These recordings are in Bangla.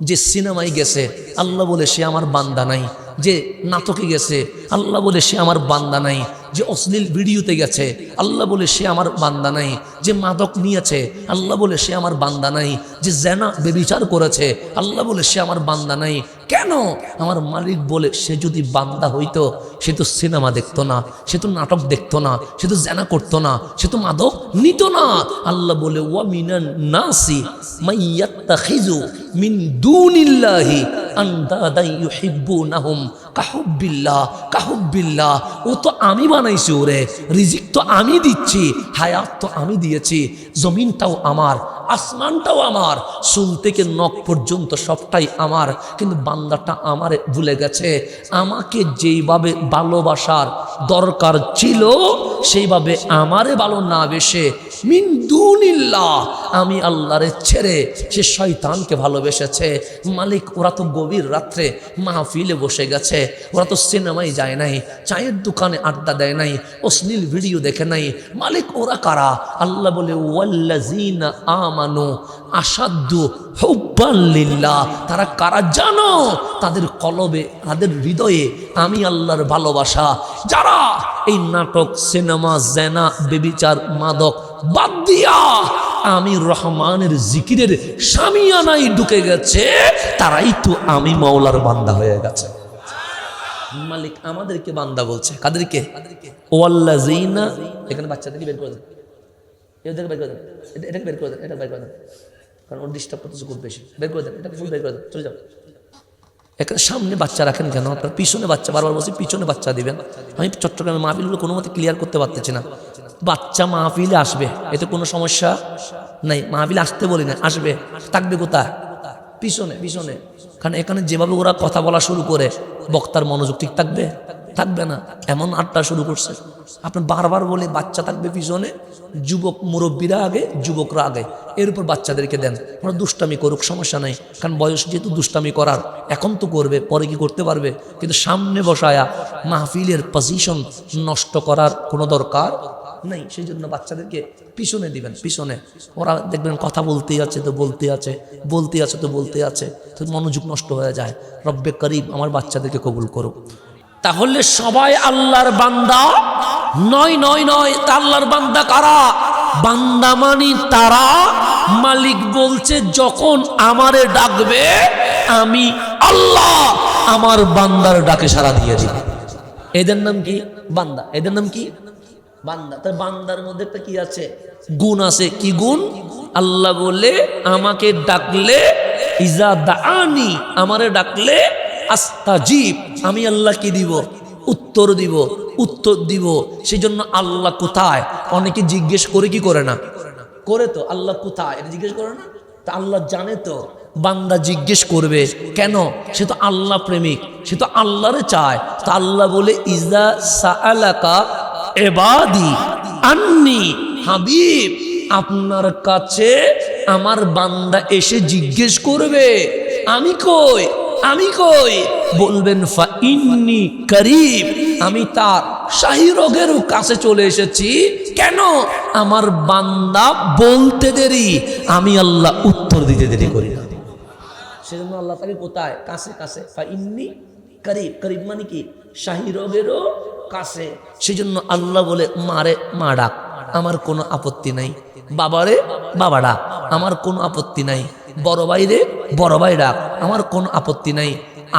যে সিনেমায় গেছে আল্লাহ বলে সে আমার বান্দা নাই, যে নাটকে গেছে আল্লাহ বলে সে আমার বান্দা নাই, যে অশ্লীল ভিডিওতে গেছে আল্লাহ বলে সে আমার বান্দা নাই, যে মাদক নিয়েছে আল্লাহ বলে সে আমার বান্দা নাই, যে জেনা বেবিচার করেছে আল্লাহ বলে সে আমার বান্দা নাই। কেন? আমার মালিক বলে সে যদি বান্দা হইতো সে তো সিনেমা দেখতো না, সে তো নাটক দেখতো না, সে তো জেনা করতো না, সে তো মাদক নিত না। আল্লাহ বলে ওয়া মিনান নাসি মাইয়াত্তাখিযু মিন দুনিল্লাহি আনদাদান ইউহিব্বুনাহুম কাহুব্বিল্লাহ কাহুব্বিল্লাহ। ও তো আমি বানাইছি, ওরে রিজিক তো আমি দিচ্ছি, হায়াত তো আমি দিয়েছি, জমিনটাও আমার, আসমানটাও আমার, চুল থেকে নখ পর্যন্ত সবটাই আমার। কিন্তু বান্দাটা আমারে ভুলে গেছে। আমাকে যেইভাবে ভালোবাসার দরকার ছিল সেইভাবে আমারে ভালো না বেশে মিন দুনিল্লাহ, আমি আল্লাহরে ছেড়ে সে শয়তানকে ভালোবেসেছে। মালিক ওরা তো গভীর রাত্রে মাহফিলে বসে গেছে, ওরা তো সিনেমায় যায় নাই, চায়ের দোকানে আড্ডা দেয় নাই, অশ্লীল ভিডিও দেখে নাই। মালিক ওরা কারা? আল্লাহ বলে ওয়াল্লাযীনা আমানু আশাদ্দু হুব্বান লিল্লাহ। তারা কারা জানো? তাদের কলবে, তাদের হৃদয়ে আমি আল্লাহর ভালোবাসা। যারা এই নাটক, সিনেমা, জেনা, বেবিচার, মাদক বাদ দিয়া আমি রহমানের জিকিরের শামিয়ানায় ঢুকে গেছে, তারাই তো আমি মাওলার বান্দা হয়ে গেছে। মালিক আমাদেরকে বান্দা বলছে, কাদেরকে? ওয়াল্লাযীনা, এখানে বাচ্চাদেরকে বের করে দেন, এটাকে বের করে দেন, এটাকে বের করে দেন, এটা বের করে দেন, কারণ ওর ডিস্টার্ব করতেছে খুব বেশি। বের করে দেন, এটাকে ফুল বের করে দেন, চলে যাও। এখানে সামনে বাচ্চা রাখেন কেন? আপনার পিছনে বাচ্চা, বারবার বলছি পিছনে বাচ্চা দিবেন। আমি চট্টগ্রামের মাহফিলগুলো কোনো মতে ক্লিয়ার করতে পারতেছি না। বাচ্চা মাহফিলে আসবে, এতে কোনো সমস্যা নাই। মাহফিলে আসতে বলি না, আসবে, থাকবে কোথায়? পিছনে, পিছনে। কারণ এখানে যেভাবে ওরা কথা বলা শুরু করে বক্তার মনোযোগ ঠিক থাকবে? থাকবে না। এমন আড্ডা শুরু করছে। আপনি বারবার বলে বাচ্চা থাকবে পিছনে, যুবক মুরব্বীরা আগে, যুবকরা আগে, এর উপর বাচ্চাদেরকে দেন। ওরা দুষ্টামি করুক, সমস্যা নাই, কারণ বয়স যেহেতু দুষ্টামি করার, এখন তো করবে, পরে কি করতে পারবে। কিন্তু সামনে বসায়া মাহফিলের পজিশন নষ্ট করার কোনো দরকার নেই। সেই জন্য বাচ্চাদেরকে পিছনে দিবেন, পিছনে। ওরা দেখবেন কথা বলতেই আছে তো বলতে আছে, বলতে আছে তো বলতে আছে, তো মনোযোগ নষ্ট হয়ে যায়। রব্বে করিম আমার বাচ্চাদেরকে কবুল করুক। তাহলে সবাই আল্লাহর বান্দা নয়, নয়, নয়। তা আল্লাহর বান্দা কারা? বান্দা মানি তারা, মালিক বলছে যখন আমারে ডাকবে আমি আল্লাহ আমার বান্দার ডাকে সাড়া দিয়ে দিব। এদের নাম কি? বান্দা। এদের নাম কি? বান্দা। তার বান্দার মধ্যে একটা কি আছে? গুণ আছে। কি গুণ? আল্লাহ বলে আমাকে ডাকলে, ইজা দাআনি, আমারে ডাকলে আস্তাজিব, আমি আল্লাহ কি দিব? উত্তর দিব, উত্তর দিব। সেই জন্য আল্লাহ কোথায় অনেকে জিজ্ঞেস করে, কি করে না? করে তো। আল্লাহ কোথায় এটা জিজ্ঞেস করে না? তা আল্লাহ জানে তো। বান্দা জিজ্ঞেস করবে কেন? সে তো আল্লাহ প্রেমিক, সে তো আল্লাহরে চায়। তা আল্লাহ বলে ইজা সাআলাকা ইবাদি আন্নি, হাবিব আপনার কাছে আমার বান্দা এসে জিজ্ঞেস করবে আমি কই, আমি কই, বলবেন ফা ইন্নি করিব, আমি তার শাহী রোগেরও কাছে চলে এসেছি। কেন? আমার বান্দা বলতে দেরি, আমি আল্লাহ উত্তর দিতে দেরি করি না। সেজন্য আল্লাহ তাকে কোথায়? কাছে, কাছে। ফা ইন্নি করিব, করিব মানে কি? শাহী রোগেরও কাছে। সেই জন্য আল্লাহ বলে মারে মা ডাক, আমার কোনো আপত্তি নাই। বাবারে বাবা ডাক, আমার কোনো আপত্তি নাই। বড় ভাইরে বড় ভাই ডাক, আমার কোনো আপত্তি নাই।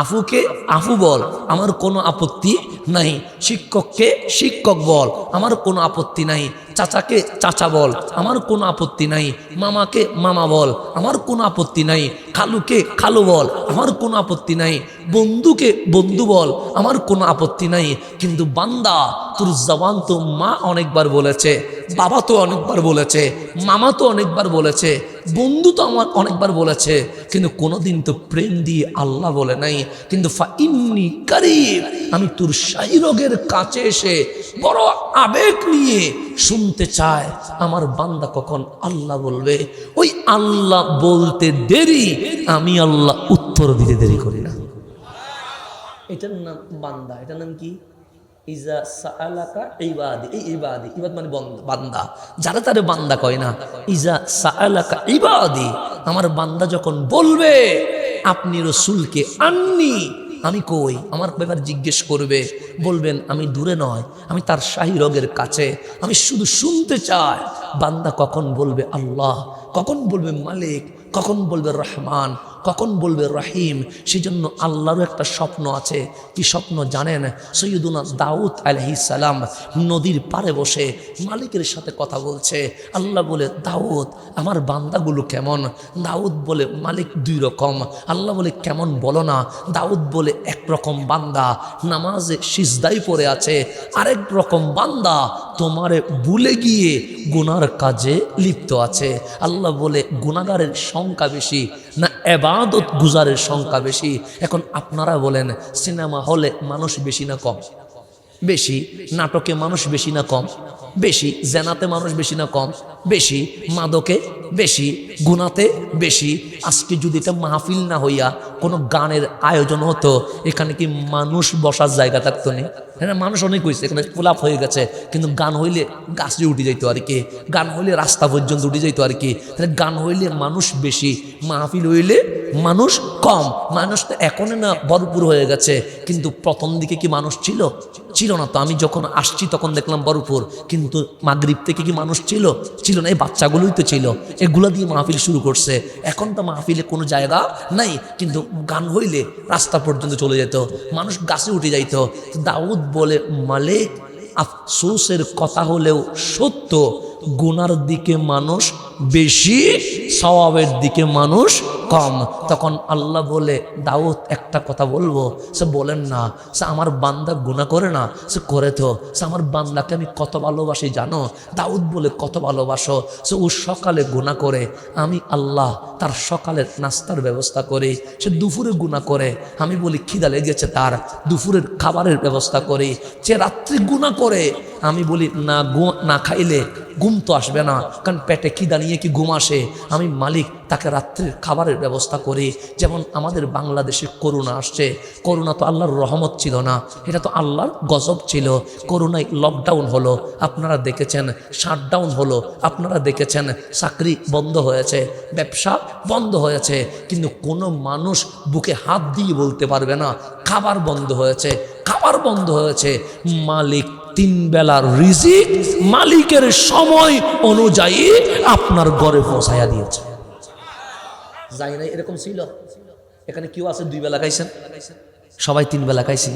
আফুকে আফু বল, আমার কোনো আপত্তি নাই। শিক্ষককে শিক্ষক বল, আমার কোনো আপত্তি নাই। চাচাকে চাচা বল, আমার কোনো আপত্তি নাই। মামাকে মামা বল, আমার কোনো আপত্তি নাই। খালুকে খালু বল, আমার কোনো আপত্তি নাই। বন্ধুকে বন্ধু বল, আমার কোনো আপত্তি নাই। কিন্তু বান্দা তোর জবান তো মা অনেকবার বলেছে, বাবা তো অনেকবার বলেছে, মামা তো অনেকবার বলেছে, বন্ধু তো আমার অনেকবার বলেছে, কিন্তু কোনোদিন তো প্রেম দিয়ে আল্লাহ বলে নাই। কিন্তু ফা ইন্নি করিব, আমি তোর শাহী রোগের কাছে এসে বড় আবেগ নিয়ে শুনতে চায় আমার বান্দা কখন আল্লাহ বলবে। ওই আল্লাহ বলতে দেরি, আমি আল্লাহ উত্তর দিতে দেরি করি না। এটার নাম বান্দা। এটার নাম কি? ইজা সাআলাকা ইবাদি। এই ইবাদি, ইবাদ মানে বান্দা, যারা তারে বান্দা কয় না। ইজা সাআলাকা ইবাদি, আমার বান্দা যখন বলবে আপনি রসুলকে আননি, আমি কই, আমার ব্যাপারে জিজ্ঞেস করবে, বলবেন আমি দূরে নয়, আমি তার শাহী রগের কাছে। আমি শুধু শুনতে চাই বান্দা কখন বলবে আল্লাহ, কখন বলবে মালিক, কখন বলবে রহমান, কখন বলবে রহিম। সেই জন্য আল্লাহরও একটা স্বপ্ন আছে। কি স্বপ্ন জানেন? সৈয়দুনা দাউদ আলাইহিস সালাম নদীর পাড়ে বসে মালিকের সাথে কথা বলছে। আল্লাহ বলে, দাউদ আমার বান্দাগুলো কেমন? দাউদ বলে, মালিক দুই রকম। আল্লাহ বলে, কেমন বলো না? দাউদ বলে, একরকম বান্দা নামাজে সিজদায় পড়ে আছে, আরেক রকম বান্দা তোমারে ভুলে গিয়ে গুনার কাজে লিপ্ত আছে। আল্লাহ বলে, গুনাহগারের সংখ্যা বেশি না ইবাদত গুজারের সংখ্যা বেশি? এখন আপনারা বলেন, সিনেমা হলে মানুষ বেশি না কম? বেশি। নাটকে মানুষ বেশি না কম? বেশি। জেনাতে মানুষ বেশি না কম? বেশি। মাদকে বেশি, গুনাতে বেশি। আজকে যদি এটা মাহফিল না হইয়া কোনো গানের আয়োজন হতো, এখানে কি মানুষ বসার জায়গা থাকতো না? হ্যাঁ, মানুষ অনেক হয়েছে, এখানে গোলাপ হয়ে গেছে, কিন্তু গান হইলে গাছে উঠে যাইতো আর কি, গান হইলে রাস্তা পর্যন্ত উঠে যাইতো আর কি। তাহলে গান হইলে মানুষ বেশি, মাহফিল হইলে মানুষ কম। মানুষ তো এখনো না ভরপুর হয়ে গেছে, কিন্তু প্রথম দিকে কি মানুষ ছিল? ছিল না তো। আমি যখন আসছি তখন দেখলাম ভরপুর, কিন্তু মাগরিব থেকে কি মানুষ ছিল? ছিল না। এই বাচ্চাগুলোই তো ছিল, এগুলো দিয়ে মাহফিল শুরু করছে। এখন তো মাহফিলে কোনো জায়গা নাই, কিন্তু গান হইলে রাস্তা পর্যন্ত চলে যেত, মানুষ গাছে উঠে যাইত। দাউদ বলে, মালিক আফসোসের কথা হলেও সত্য, গুনার দিকে মানুষ বেশি, সওয়াবের দিকে মানুষ কম। তখন আল্লাহ বলে, দাউদ একটা কথা বলবো? সে বলেন না। সে আমার বান্দা গুনাহ করে না? সে করে তো। সে আমার বান্দাকে আমি কত ভালোবাসি জানো? দাউদ বলে, কত ভালোবাসো? সে ও সকালে গুনাহ করে, আমি আল্লাহ তার সকালের নাস্তার ব্যবস্থা করি। সে দুপুরে গুনাহ করে, আমি বলি খিদা লেগেছে তার, দুপুরের খাবারের ব্যবস্থা করি। সে রাত্রি গুনাহ করে, আমি বলি না খাইলে ঘুম তো আসবে না, কারণ পেটে খিদা নিয়ে কি ঘুম আসে? আমি মালিক তাকে রাত্রির খাবারের ব্যবস্থা করি। যেমন আমাদের বাংলাদেশে করোনা আসছে, করোনা তো আল্লাহর রহমত ছিল না, এটা তো আল্লাহর গজব ছিল। করোনায় লকডাউন হলো, আপনারা দেখেছেন, শাটডাউন হলো, আপনারা দেখেছেন, চাকরি বন্ধ হয়েছে, ব্যবসা বন্ধ হয়েছে, কিন্তু কোনো মানুষ বুকে হাত দিয়ে বলতে পারবে না খাবার বন্ধ হয়েছে, খাবার বন্ধ হয়েছে। মালিক তিন বেলার রিজিক মালিকের সময় অনুযায়ী আপনার ঘরে পৌঁছায়া দিয়েছে। যাই না, এরকম ছিল? এখানে কেউ আছে দুই বেলা খাইছেন? সবাই তিন বেলা খাইছি।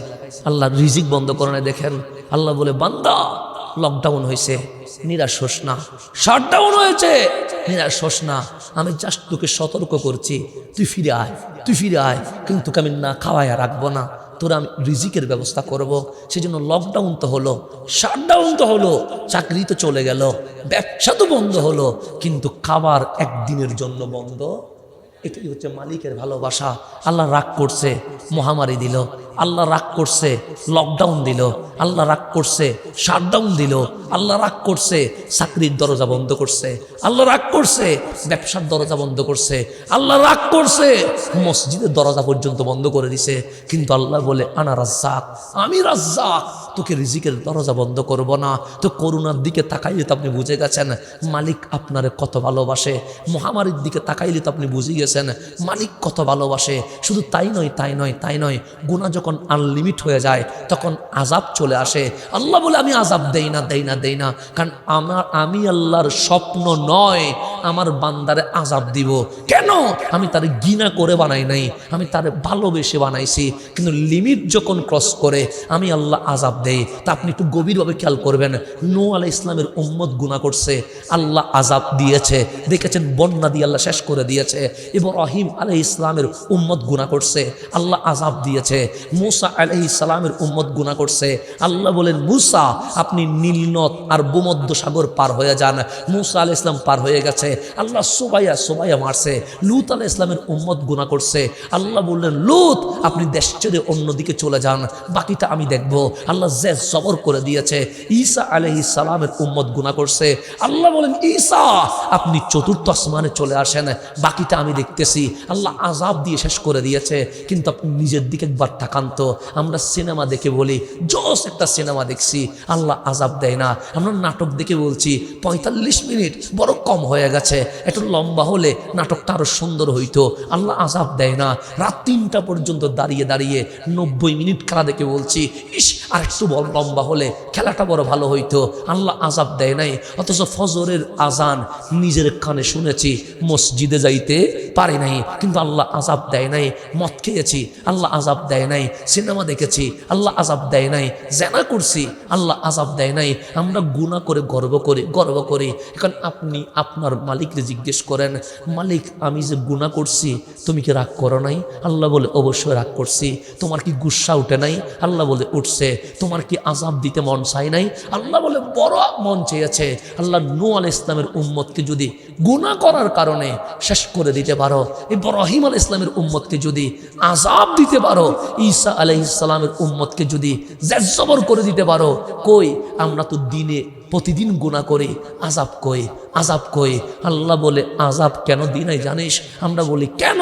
আল্লাহ রিজিক বন্ধ করে না। দেখেন আল্লাহ বলে, বান্দা লকডাউন হয়েছে, নিরাশ হোস না, শাটডাউন হয়েছে, নিরাশ হোস না, আমি জাস্ট তোকে সতর্ক করছি, তুই ফিরে আয়, তুই ফিরে আয়, কিন্তু তোকে আমি না খাওয়াইয়া রাখবো না, তোরা আমি রিজিকের ব্যবস্থা করব। সেই জন্য লকডাউন তো হলো, শাটডাউন তো হলো, চাকরি তো চলে গেল, ব্যবসা তো বন্ধ হলো, কিন্তু খাবার একদিনের জন্য বন্ধ। এটাই হচ্ছে মালিকের ভালোবাসা। আল্লাহ রাগ করছে, মহামারী দিল, আল্লাহ রাগ করছে, লকডাউন দিল, আল্লাহ রাগ করছে, শাটডাউন দিল, আল্লাহ রাগ করছে, চাকরির দরজা বন্ধ করছে, আল্লাহ রাগ করছে, ব্যবসার দরজা বন্ধ করছে, আল্লাহ রাগ করছে, মসজিদের দরজা পর্যন্ত বন্ধ করে দিছে। কিন্তু আল্লাহ বলে, আনা রাজ্জাক, আমি রাজ্জাক, তোকে রিজিকের দরজা বন্ধ করব না। তো করোনার দিকে তাকাইলে তো আপনি বুঝে গেছেন মালিক আপনারে কত ভালোবাসে, মহামারীর দিকে তাকাইলে তো আপনি বুঝে গেছেন মালিক কত ভালোবাসে। শুধু তাই নয়, তাই নয়, তাই নয়, গুনাহ যখন আনলিমিট হয়ে যায় তখন আযাব চলে আসে। আল্লাহ বলে, আমি আযাব দেই না, দেই না, দেই না, কারণ আমি আল্লাহর স্বপ্ন নয় আমার বান্দারে আযাব দিব। কেন? আমি তারে ঘৃণা করে বানাই নাই, আমি তারে ভালোবেসে বানাইছি। কিন্তু লিমিট যখন ক্রস করে আমি আল্লাহ আযাব দেই। তা আপনি একটু গভীরভাবে খেয়াল করবেন, নূহ আলাইহিস সালামের উম্মত গুনাহ করছে, আল্লাহ আযাব দিয়েছে। দেখেছেন বন্যা দিয়ে আল্লাহ শেষ করে দিয়েছে। ইব্রাহিম আলাইহিস সালামের উম্মত গুনাহ করছে, আল্লাহ আযাব দিয়েছে। মূসা আলাইহিস সালামের উম্মত গুনাহ করছে, আল্লাহ বলেন, মূসা আপনি নীলনদ আর ভূমধ্য সাগর পার হয়ে যান। মূসা আলাইহিস সালাম পার হয়ে গেছে, আল্লাহ সুবাইয়া মারছে। লূত আলাইহিস সালামের উম্মত গুনাহ করছে, আল্লাহ বললেন, লূত আপনি দেশ ছেড়ে অন্যদিকে চলে যান, বাকিটা আমি দেখব। আল্লাহ জেদ জবর করে দিয়েছে। ঈসা আলাইহিস সালামের উম্মত গুনাহ করছে, আল্লাহ বলেন, ঈসা আপনি চতুর্থ আসমানে চলে আসেন, বাকিটা আমি দেখতে দেখতেছি আল্লাহ আযাব দিয়ে শেষ করে দিয়েছে, কিন্তু আপনি নিজের দিকে একবার তাকান তো। আমরা সিনেমা দেখে বলি জোস একটা সিনেমা দেখছি, আল্লাহ আযাব দেয় না। আমরা নাটক দেখে বলছি 45 মিনিট বড় কম হয়ে গেছে, একটু লম্বা হলে নাটকটা আরো সুন্দর হইতো, আল্লাহ আযাব দেয় না। রাত 3টা পর্যন্ত দাঁড়িয়ে দাঁড়িয়ে 90 মিনিট খেলা দেখে বলছি ইস আর একটু বড় লম্বা হলে খেলাটা বড় ভালো হইতো, আল্লাহ আযাব দেয় নাই। অথচ ফজরের আজান নিজের কানে শুনেছি, মসজিদে যাইতে পারি নাই, কিন্তু আল্লাহ আযাব দেয় নাই। মদ খেয়েছি, আল্লাহ আযাব দেয় নাই। সিনেমা দেখেছি, আল্লাহ আযাব দেয় নাই। জেনা করছি, আল্লাহ আযাব দেয় নাই। আমরা গুনাহ করে গর্ব করি। এখন আপনি আপনার মালিককে জিজ্ঞেস করেন, মালিক আমি যে গুনাহ করছি তুমি কি রাগ করো নাই? আল্লাহ বলে অবশ্যই রাগ করছি। তোমার কি গুসা উঠে নাই? আল্লাহ বলে উঠছে। তোমার কি আযাব দিতে মন চায় নাই? আল্লাহ বলে বড় মন চেয়েছে। আল্লাহ নূহ আলাইহিস সালামের উম্মতকে যদি গুনাহ করার কারণে শেষ করে দিতে পারো, ইব্রাহিম আলাইহিস সালামের উম্মতকে যদি আযাব দিতে পারো, ঈসা আলাইহিস সালামের উম্মতকে যদি জেজ্জবর করে দিতে পারো, কই আমরা তো দিনে প্রতিদিন গুনাহ করি, আযাব কই। আল্লাহ বলে আযাব কেন দিই নাই জানিস? আমরা বলি কেন?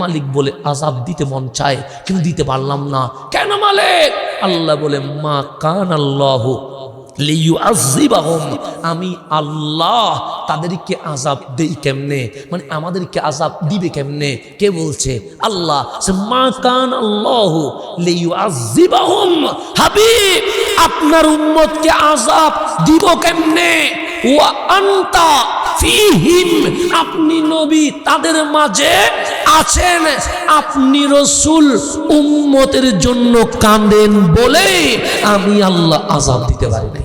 মালিক বলে আযাব দিতে মন চায় কিন্তু দিতে পারলাম না। কেন মালিক? আল্লাহ বলে মা কান আল্লাহু লিইউআযিবাহুম, আমি আল্লাহ তাদেরকে আযাব দেই কেমনে, মানে আমাদেরকে আযাব দিবে কেমনে? কে বলছে? আল্লাহ। মা কান আল্লাহু লিইউআযিবাহুম, হাবিব আপনার উম্মতকে আযাব দিব কেমনে? ওয়া আনতা ফীহিম, আপনি নবী তাদের মাঝে আছেন, আপনি রাসূল উম্মতের জন্য কাঁদেন বলে আমি আল্লাহ আযাব দিতে পারি না।